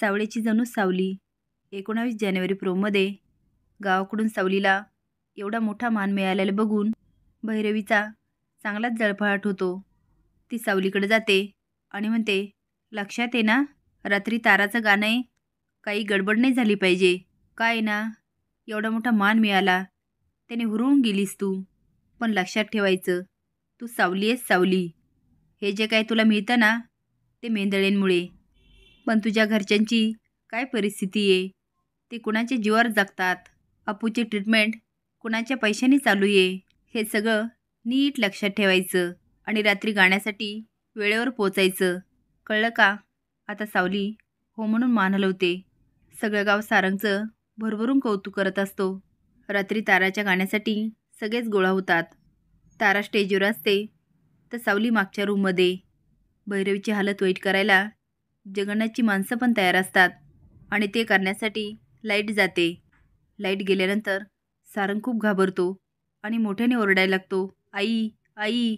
सावळीची जणू सावली. 19 जानेवारी प्रोमध्ये गावाकडून सावलीला एवढा मोठा मान मिळालेला बघून भैरवीचा चांगलाच जळफळाट होतो. ती सावलीकडे जाते आणि म्हणते, लक्षात आहे ना, रात्री ताराचं गाणं आहे, काही गडबड नाही झाली पाहिजे. काय ना, एवढा मोठा मान मिळाला, त्याने हुरळून गेलीस तू. पण लक्षात ठेवायचं, तू सावली आहेस सावली. हे जे काय तुला मिळतं ना, ते मेंदळेंमुळे. पण तुझ्या घरच्यांची काय परिस्थिती आहे, ते कुणाच्या जीवावर जगतात. अपूची ट्रीटमेंट कुणाच्या पैशाने चालू आहे, हे सगळं नीट लक्षात ठेवायचं आणि रात्री गाण्यासाठी वेळेवर पोचायचं. कळलं का? आता सावली हो म्हणून मान हलवते. सगळं गाव सारंगचं भरभरून कौतुक करत असतो. रात्री ताराच्या गाण्यासाठी सगळेच गोळा होतात. तारा स्टेजवर असते तर सावली मागच्या रूममध्ये. भैरवीची हालत वाईट करायला जगन्नाथची माणसं पण तयार असतात आणि ते करण्यासाठी लाईट जाते. लाईट गेल्यानंतर सारंग खूप घाबरतो आणि मोठ्याने ओरडायला लागतो, आई आई.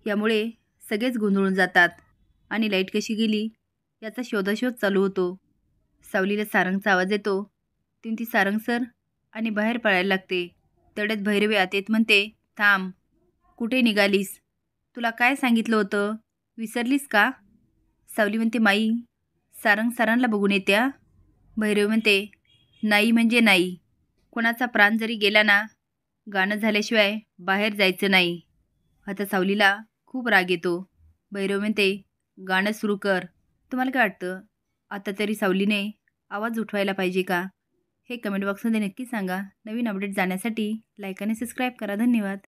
यामुळे सगळेच गोंधळून जातात आणि लाईट कशी गेली याचा शोधाशोध चालू होतो. सावलीला सारंगचा आवाज येतो. ती सारंग सर आणि बाहेर पळायला लागते. तेवढ्यात भैरवी आत येत म्हणते, थांब, कुठे निघालीस? तुला काय सांगितलं होतं, विसरलीस का? सावली म्हणते, माई, सारंग सरांना बघून येत्या. भैरवी म्हणते, नाही म्हणजे नाही. कोणाचा प्राण जरी गेला ना, गाणं झाल्याशिवाय बाहेर जायचं नाही. आता सावलीला खूप राग येतो. भैरवी म्हणते, गाणं सुरू कर. तुम्हाला काय वाटतं, आता तरी सावलीने आवाज उठवायला पाहिजे का? हे कमेंट बॉक्समध्ये नक्की सांगा. नवीन अपडेट जाण्यासाठी लाईक आणि सबस्क्राईब करा. धन्यवाद.